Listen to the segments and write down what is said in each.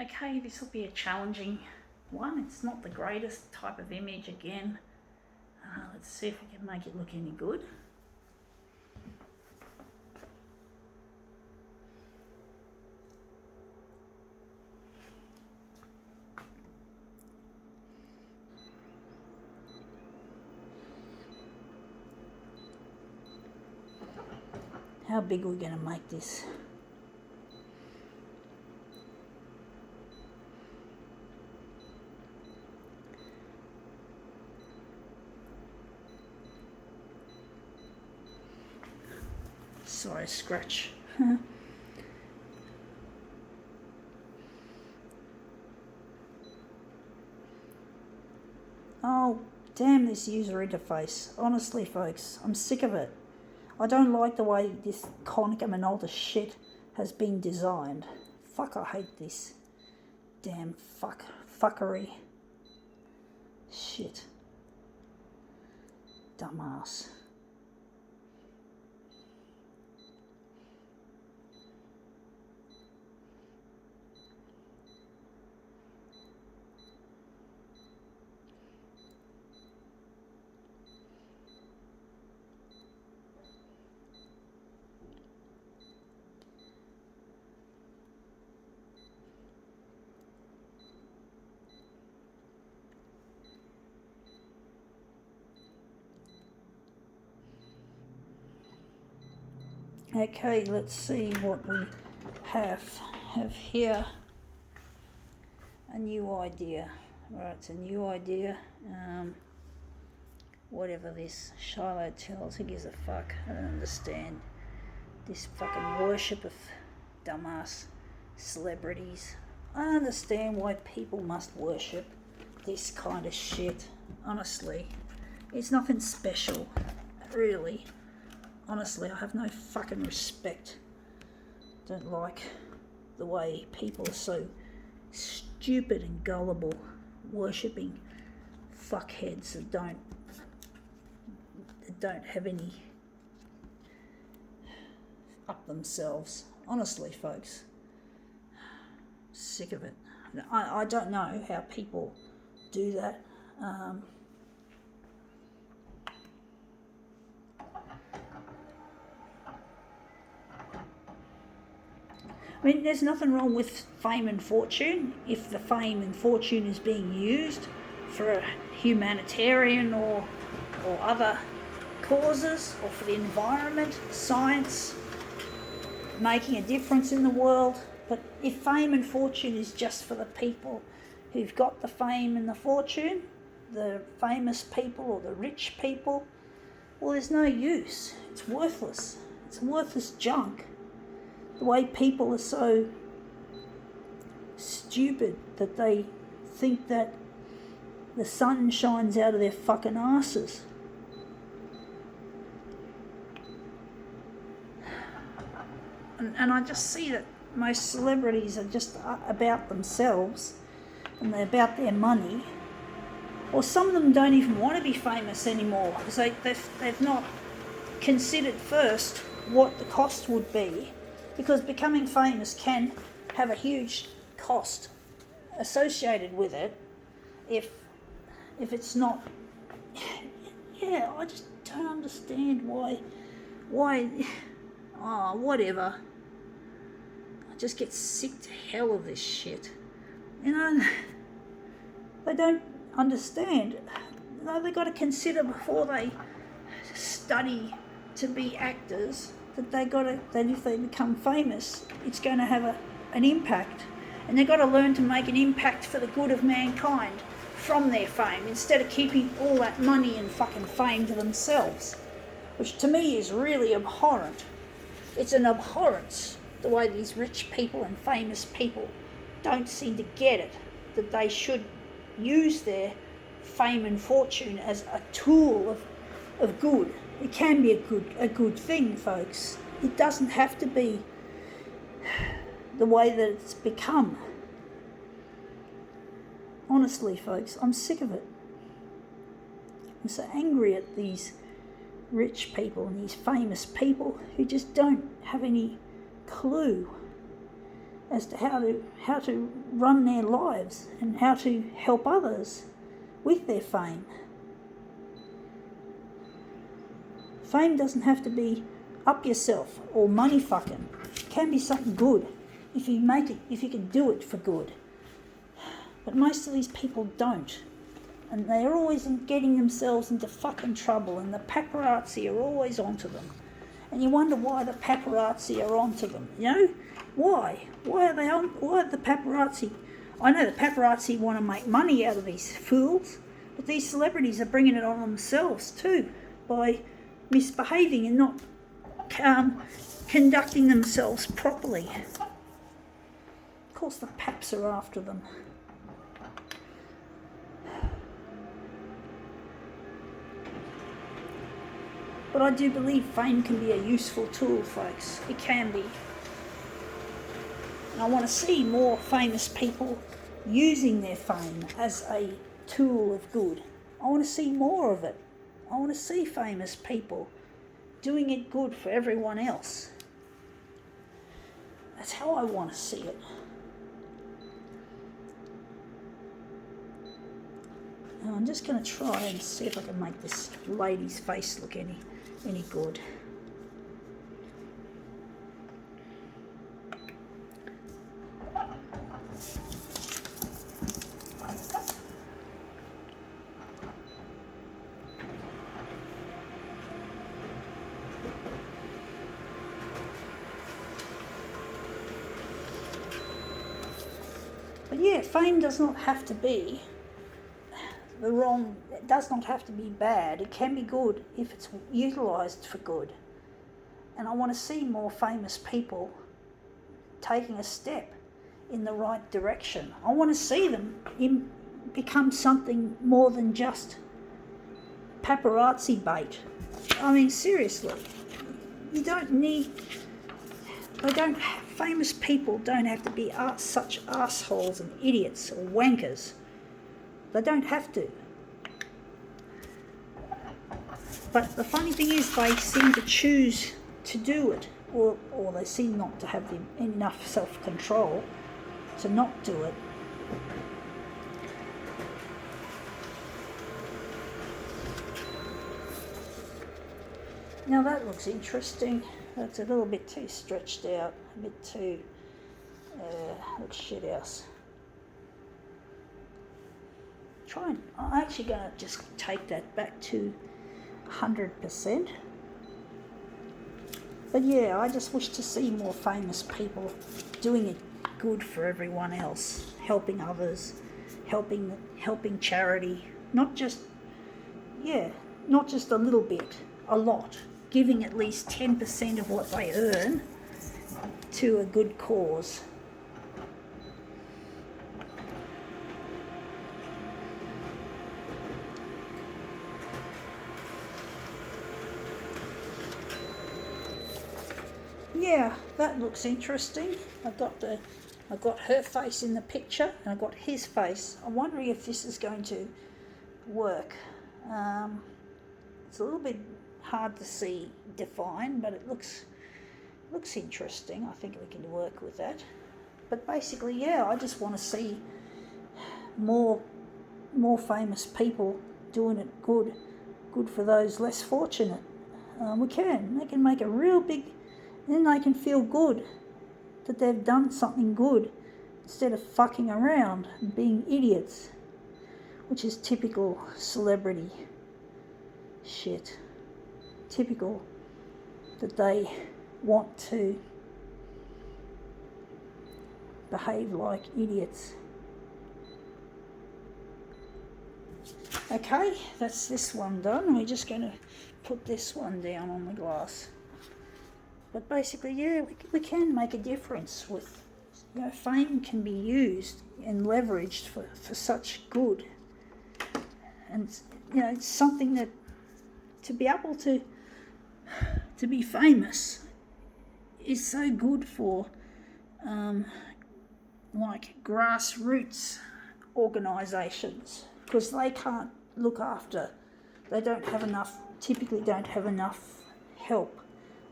Okay, this will be a challenging one. It's not the greatest type of image again. Let's see if we can make it look any good. How big are we going to make this? Sorry, scratch. Oh, damn this user interface. Honestly, folks, I'm sick of it. I don't like the way this Konica Minolta shit has been designed. Fuck, I hate this. Damn fuckery. Shit. Dumbass. Okay, let's see what we have here. A new idea. Right, it's a new idea. Whatever this Shiloh tells, who gives a fuck? I don't understand this fucking worship of dumbass celebrities. I don't understand why people must worship this kind of shit. Honestly, it's nothing special, really. Honestly, I have no fucking respect. Don't like the way people are so stupid and gullible, worshipping fuckheads that don't have any up themselves. Honestly, folks, sick of it. I don't know how people do that. I mean, there's nothing wrong with fame and fortune if the fame and fortune is being used for a humanitarian or other causes, or for the environment, science, making a difference in the world. But if fame and fortune is just for the people who've got the fame and the fortune, the famous people or the rich people, well, there's no use. It's worthless. It's worthless junk. The way people are so stupid that they think that the sun shines out of their fucking asses. And I just see that most celebrities are just about themselves and they're about their money. Or some of them don't even want to be famous anymore because they've not considered first what the cost would be. Because becoming famous can have a huge cost associated with it if it's not. Yeah, I just don't understand why. Oh, whatever. I just get sick to hell of this shit. You know, they don't understand. They've got to consider before they study to be actors that if they become famous, it's going to have an impact. And they've got to learn to make an impact for the good of mankind from their fame, instead of keeping all that money and fucking fame to themselves, which to me is really abhorrent. It's an abhorrence, the way these rich people and famous people don't seem to get it, that they should use their fame and fortune as a tool of good. It can be a good thing, folks. It doesn't have to be the way that it's become. Honestly, folks, I'm sick of it. I'm so angry at these rich people and these famous people who just don't have any clue as to how to run their lives and how to help others with their fame. Fame doesn't have to be up yourself or money fucking. It can be something good if you make it, if you can do it for good. But most of these people don't. And they're always getting themselves into fucking trouble, and the paparazzi are always onto them. And you wonder why the paparazzi are onto them, you know? Why? Why are they on? Why are the paparazzi? I know the paparazzi want to make money out of these fools, but these celebrities are bringing it on themselves too by misbehaving and not conducting themselves properly. Of course the paps are after them. But I do believe fame can be a useful tool, folks. It can be. And I want to see more famous people using their fame as a tool of good. I want to see more of it. I want to see famous people doing it good for everyone else. That's how I want to see it. Now I'm just going to try and see if I can make this lady's face look any good. But yeah, fame does not have to be it does not have to be bad. It can be good if it's utilised for good. And I want to see more famous people taking a step in the right direction. I want to see them become something more than just paparazzi bait. I mean, seriously, you don't need... famous people don't have to be such assholes and idiots or wankers. They don't have to. But the funny thing is, they seem to choose to do it, or they seem not to have enough self-control to not do it. Now that looks interesting. That's a little bit too stretched out, a bit too, looks shit house. I'm actually going to just take that back to 100%. But yeah, I just wish to see more famous people doing it good for everyone else, helping others, helping charity, not just a little bit, a lot, giving at least 10% of what they earn to a good cause. Yeah, that looks interesting. I got her face in the picture and I got his face. I'm wondering if this is going to work. It's a little bit hard to define, but it looks interesting. I think we can work with that. But basically, yeah, I just want to see more famous people doing it good for those less fortunate. They can make a real big... Then they can feel good that they've done something good instead of fucking around and being idiots, which is typical celebrity shit. Typical that they want to behave like idiots. Okay, that's this one done. We're just going to put this one down on the glass. But basically, yeah, we can make a difference with, fame can be used and leveraged for such good. And, it's something that, to be able to be famous is so good for, grassroots organisations, because they can't look after, typically don't have enough help,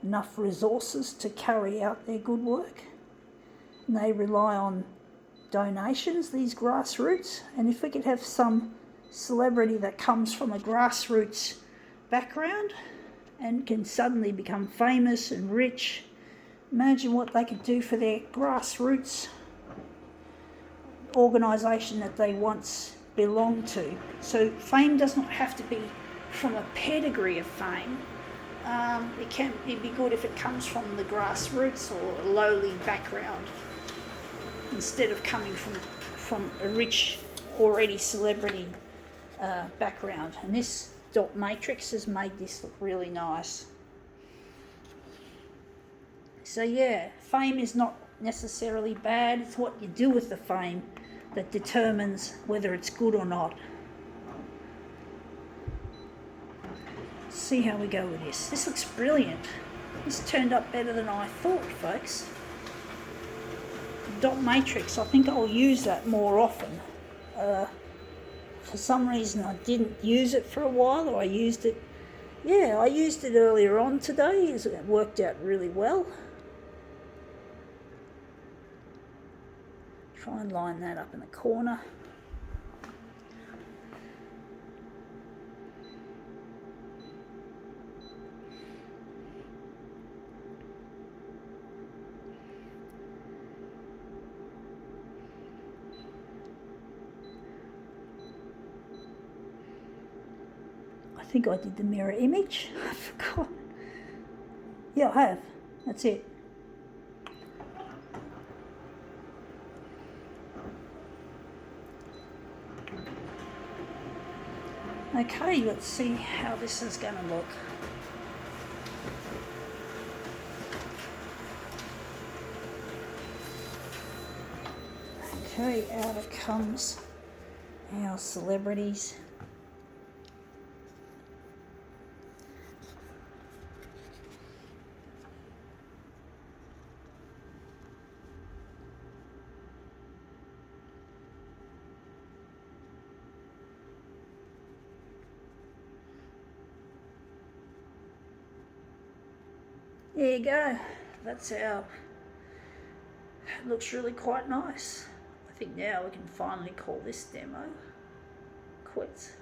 enough resources to carry out their good work. And they rely on donations, these grassroots. And if we could have some celebrity that comes from a grassroots background and can suddenly become famous and rich, imagine what they could do for their grassroots organisation that they once belonged to. So fame does not have to be from a pedigree of fame. It'd be good if it comes from the grassroots or a lowly background instead of coming from a rich, already celebrity background. And this dot matrix has made this look really nice. So yeah, fame is not necessarily bad. It's what you do with the fame that determines whether it's good or not. See how we go with this. This looks brilliant. This turned up better than I thought, folks. Dot matrix, I think I'll use that more often. For some reason I didn't use it for a while, or I used it earlier on today. It worked out really well. Try and line that up in the corner. I think I did the mirror image. I forgot. Yeah, I have. That's it. Okay, let's see how this is going to look. Okay, out it comes our celebrities. There you go. That's how it looks, really quite nice. I think now we can finally call this demo quits.